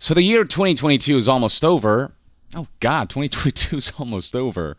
So the year 2022 is almost over. Oh God, 2022 is almost over.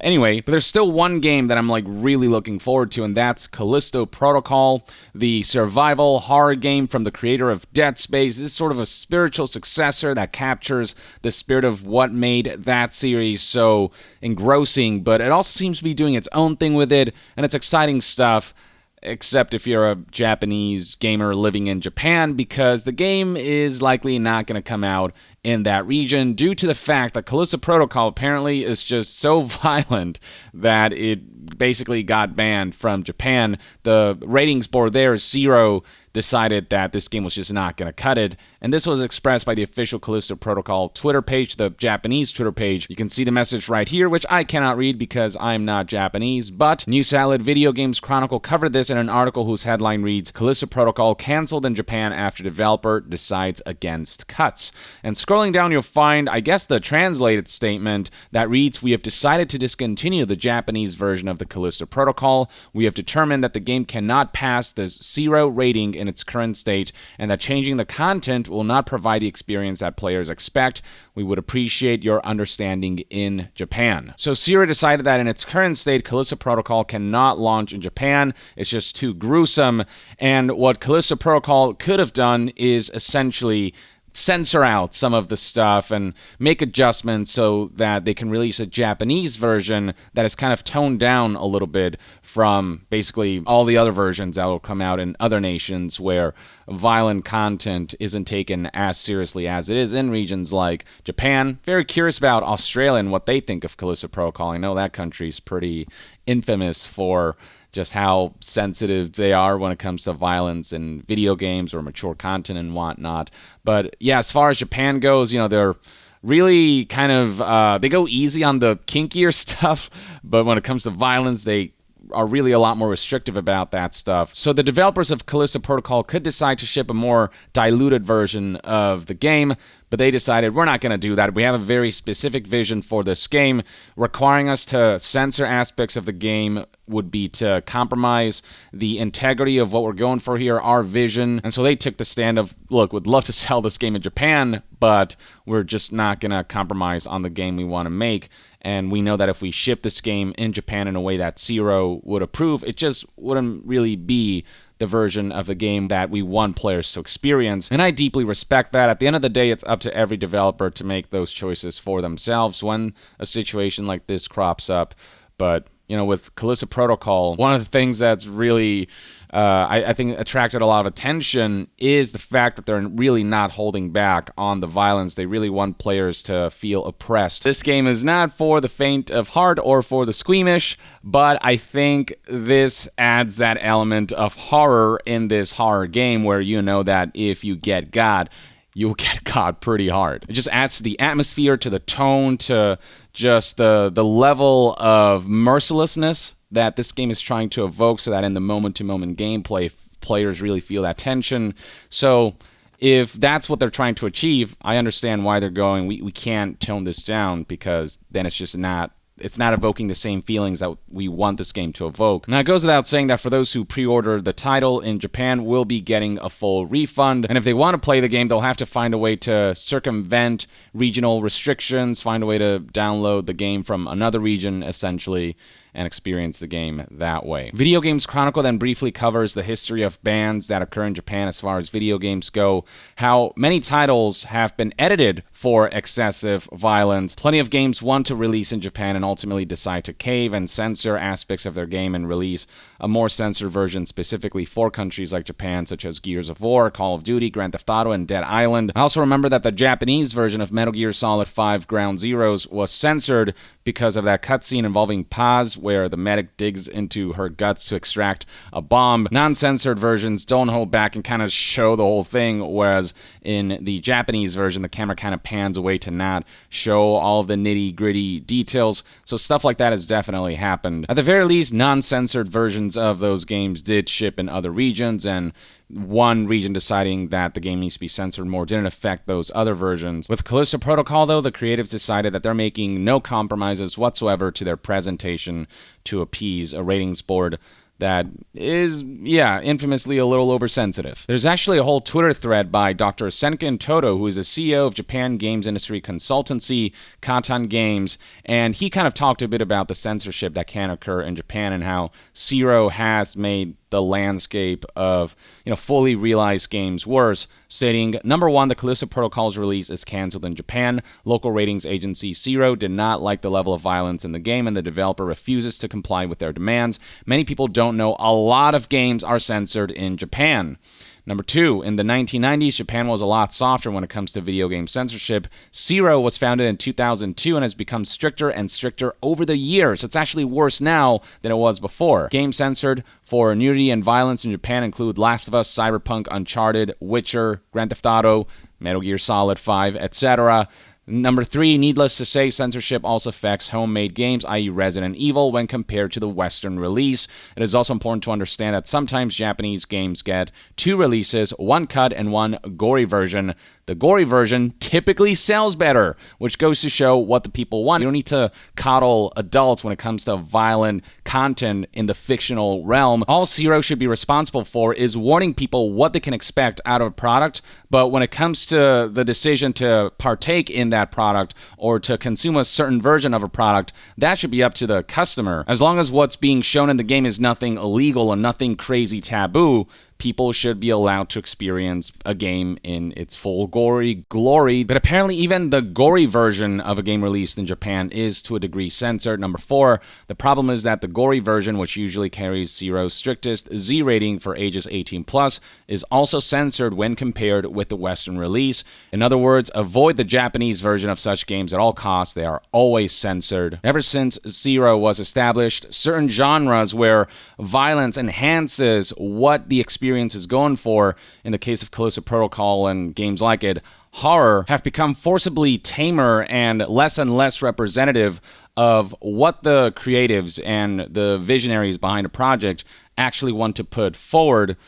Anyway, but there's still one game that I'm really looking forward to, and that's Callisto Protocol, the survival horror game from the creator of Dead Space. This is sort of a spiritual successor that captures the spirit of what made that series so engrossing, but it also seems to be doing its own thing with it, and it's exciting stuff. Except if you're a Japanese gamer living in Japan, because the game is likely not going to come out in that region due to the fact that Callisto Protocol apparently is just so violent that it basically got banned from Japan. The ratings board there, CERO, decided that this game was just not going to cut it, and this was expressed by the official Callisto Protocol Twitter page, the Japanese Twitter page. You can see the message right here, which I cannot read because I'm not Japanese, but New Salad Video Games Chronicle covered this in an article whose headline reads, Callisto Protocol canceled in Japan after developer decides against cuts. And scrolling down, you'll find, I guess, the translated statement that reads, we have decided to discontinue the Japanese version of the Callisto Protocol. We have determined that the game cannot pass the CERO rating in its current state, and that changing the content will not provide the experience that players expect. We would appreciate your understanding in Japan. So CERO decided that in its current state, Callisto Protocol cannot launch in Japan. It's just too gruesome. And what Callisto Protocol could have done is essentially censor out some of the stuff and make adjustments so that they can release a Japanese version that is kind of toned down a little bit from basically all the other versions that will come out in other nations where violent content isn't taken as seriously as it is in regions like Japan. Very curious about Australia and what they think of Callisto Protocol. I know that country's pretty infamous for just how sensitive they are when it comes to violence in video games or mature content and whatnot. But yeah, as far as Japan goes, they're really kind of, they go easy on the kinkier stuff, but when it comes to violence, they are really a lot more restrictive about that stuff. So the developers of Callisto Protocol could decide to ship a more diluted version of the game, but they decided we're not going to do that. We have a very specific vision for this game. Requiring us to censor aspects of the game would be to compromise the integrity of what we're going for here, our vision. And so they took the stand of, look, we'd love to sell this game in Japan, but we're just not going to compromise on the game we want to make. And we know that if we ship this game in Japan in a way that CERO would approve, it just wouldn't really be the version of the game that we want players to experience. And I deeply respect that. At the end of the day, it's up to every developer to make those choices for themselves when a situation like this crops up. But with Callisto Protocol, one of the things that's really, I think, attracted a lot of attention is the fact that they're really not holding back on the violence. They really want players to feel oppressed. This game is not for the faint of heart or for the squeamish, but I think this adds that element of horror in this horror game where you know that if you get God, you'll get caught pretty hard. It just adds to the atmosphere, to the tone, to just the level of mercilessness that this game is trying to evoke so that in the moment-to-moment gameplay, players really feel that tension. So if that's what they're trying to achieve, I understand why they're going, we can't tone this down, because then it's just not evoking the same feelings that we want this game to evoke. Now, it goes without saying that for those who pre-order the title in Japan will be getting a full refund, and if they want to play the game, they'll have to find a way to circumvent regional restrictions, find a way to download the game from another region, essentially, and experience the game that way. Video Games Chronicle then briefly covers the history of bans that occur in Japan as far as video games go, how many titles have been edited for excessive violence. Plenty of games want to release in Japan and ultimately decide to cave and censor aspects of their game and release a more censored version specifically for countries like Japan, such as Gears of War, Call of Duty, Grand Theft Auto, and Dead Island. I also remember that the Japanese version of Metal Gear Solid 5 Ground Zeroes was censored because of that cutscene involving Paz, where the medic digs into her guts to extract a bomb. Non-censored versions don't hold back and kind of show the whole thing, whereas in the Japanese version, the camera kind of pans away to not show all of the nitty-gritty details. So stuff like that has definitely happened. At the very least, non-censored versions of those games did ship in other regions, and one region deciding that the game needs to be censored more didn't affect those other versions. With Callisto Protocol, though, the creatives decided that they're making no compromises whatsoever to their presentation to appease a ratings board that is, yeah, infamously a little oversensitive. There's actually a whole Twitter thread by Dr. Senken Toto, who is the CEO of Japan Games Industry Consultancy, Katan Games, and he kind of talked a bit about the censorship that can occur in Japan and how CERO has made the landscape of, fully realized games worse, stating, number one, the Callisto Protocol's release is canceled in Japan. Local ratings agency CERO did not like the level of violence in the game, and the developer refuses to comply with their demands. Many people don't know a lot of games are censored in Japan. Number two, in the 1990s, Japan was a lot softer when it comes to video game censorship. CERO was founded in 2002 and has become stricter and stricter over the years. It's actually worse now than it was before. Games censored for nudity and violence in Japan include Last of Us, Cyberpunk, Uncharted, Witcher, Grand Theft Auto, Metal Gear Solid 5, etc. Number three, needless to say, censorship also affects homemade games, i.e. Resident Evil, when compared to the Western release. It is also important to understand that sometimes Japanese games get two releases, one cut and one gory version. The gory version typically sells better, which goes to show what the people want. You don't need to coddle adults when it comes to violent content in the fictional realm. All CERO should be responsible for is warning people what they can expect out of a product, but when it comes to the decision to partake in that product or to consume a certain version of a product, that should be up to the customer. As long as what's being shown in the game is nothing illegal and nothing crazy taboo, people should be allowed to experience a game in its full gory glory. But apparently even the gory version of a game released in Japan is to a degree censored. Number four, the problem is that the gory version, which usually carries CERO's strictest Z rating for ages 18+, is also censored when compared with the Western release. In other words, avoid the Japanese version of such games at all costs. They are always censored. Ever since CERO was established, certain genres where violence enhances what the experience is going for, in the case of Callisto Protocol and games like it, horror, have become forcibly tamer and less representative of what the creatives and the visionaries behind a project actually want to put forward.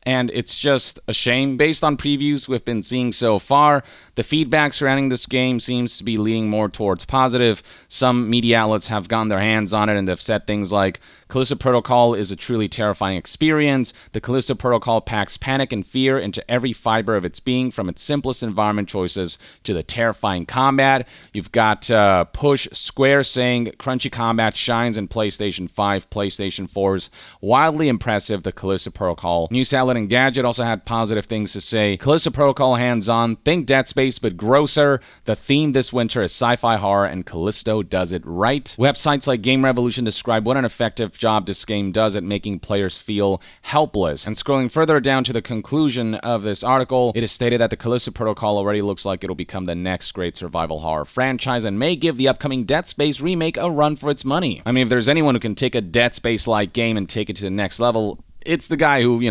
And it's just a shame. Based on previews we've been seeing so far, the feedback surrounding this game seems to be leaning more towards positive. Some media outlets have gotten their hands on it and they've said things like, Callisto Protocol is a truly terrifying experience. The Callisto Protocol packs panic and fear into every fiber of its being, from its simplest environment choices to the terrifying combat. You've got Push Square saying, crunchy combat shines in PlayStation 5, PlayStation 4's wildly impressive, the Callisto Protocol. News outlet Engadget also had positive things to say. Callisto Protocol hands-on, think Dead Space but grosser. The theme this winter is sci-fi horror and Callisto does it right. Websites like Game Revolution describe what an effective job this game does at making players feel helpless. And scrolling further down to the conclusion of this article, it is stated that the Callisto Protocol already looks like it'll become the next great survival horror franchise and may give the upcoming Dead Space remake a run for its money. I mean, if there's anyone who can take a Dead Space-like game and take it to the next level, it's the guy who,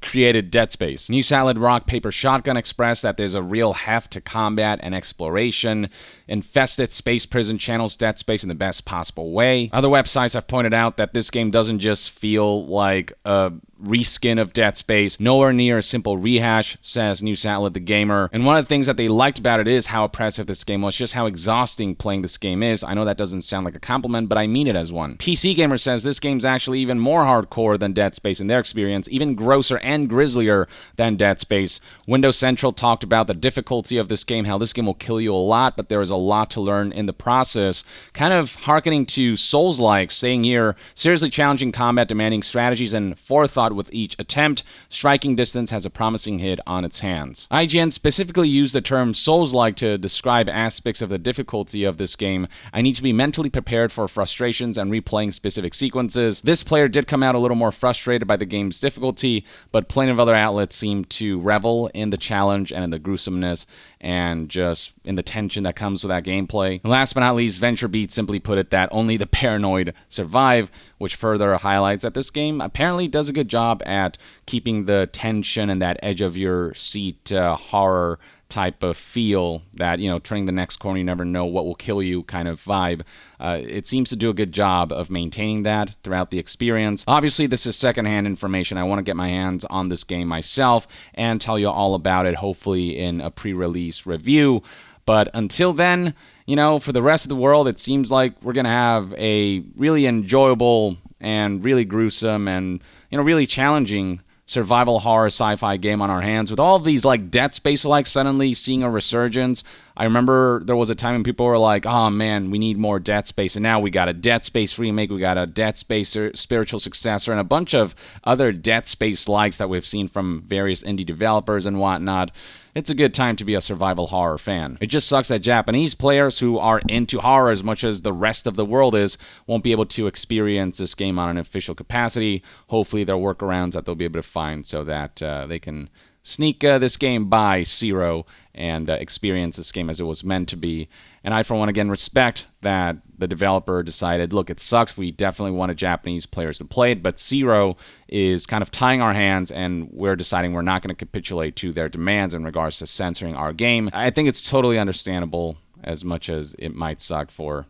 created Dead Space. New Salad Rock Paper Shotgun expressed that there's a real heft to combat and exploration. Infested space prison channels Dead Space in the best possible way. Other websites have pointed out that this game doesn't just feel like a reskin of Dead Space, nowhere near a simple rehash, says New Salad the Gamer. And one of the things that they liked about it is how oppressive this game was, just how exhausting playing this game is. I know that doesn't sound like a compliment, but I mean it as one. PC Gamer says this game's actually even more hardcore than Dead Space in their experience, even grosser and grislier than Dead Space. Windows Central talked about the difficulty of this game, how this game will kill you a lot, but there is a lot to learn in the process. Kind of hearkening to Souls-like, saying here, seriously challenging combat demanding strategies and forethought with each attempt. Striking distance has a promising hit on its hands. IGN specifically used the term Souls-like to describe aspects of the difficulty of this game. I need to be mentally prepared for frustrations and replaying specific sequences. This player did come out a little more frustrated by the game's difficulty, but plenty of other outlets seem to revel in the challenge and in the gruesomeness and just in the tension that comes with that gameplay. And last but not least, VentureBeat simply put it that only the paranoid survive, which further highlights that this game apparently does a good job at keeping the tension and that edge of your seat horror type of feel, that, turning the next corner, you never know what will kill you kind of vibe. It seems to do a good job of maintaining that throughout the experience. Obviously, this is secondhand information. I want to get my hands on this game myself and tell you all about it, hopefully in a pre-release review. But until then, for the rest of the world, it seems like we're going to have a really enjoyable and really gruesome and really challenging survival horror sci-fi game on our hands with all of these like Dead Space like suddenly seeing a resurgence. I remember there was a time when people were like, oh man, we need more Dead Space, and now we got a Dead Space remake, we got a Dead Space spiritual successor, and a bunch of other Dead Space likes that we've seen from various indie developers and whatnot. It's a good time to be a survival horror fan. It just sucks that Japanese players who are into horror as much as the rest of the world is won't be able to experience this game on an official capacity. Hopefully there are workarounds that they'll be able to find so that they can sneak this game by CERO and experience this game as it was meant to be. And I, for one, again, respect that the developer decided, look, it sucks. We definitely wanted Japanese players to play it, but CERO is kind of tying our hands, and we're deciding we're not going to capitulate to their demands in regards to censoring our game. I think it's totally understandable, as much as it might suck for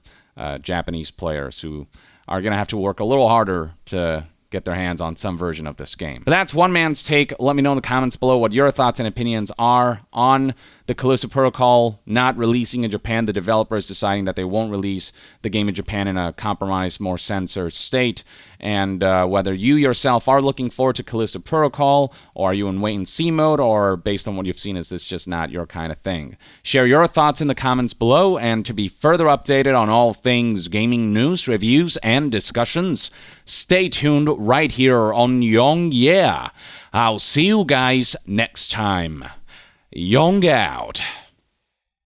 Japanese players who are going to have to work a little harder to get their hands on some version of this game. But that's one man's take. Let me know in the comments below what your thoughts and opinions are on the Callisto Protocol not releasing in Japan, the developers deciding that they won't release the game in Japan in a compromised, more censored state, and whether you yourself are looking forward to Callisto Protocol, or are you in wait-and-see mode, or based on what you've seen, is this just not your kind of thing? Share your thoughts in the comments below, and to be further updated on all things gaming news, reviews, and discussions, stay tuned right here on Young Yeah. I'll see you guys next time. Young out.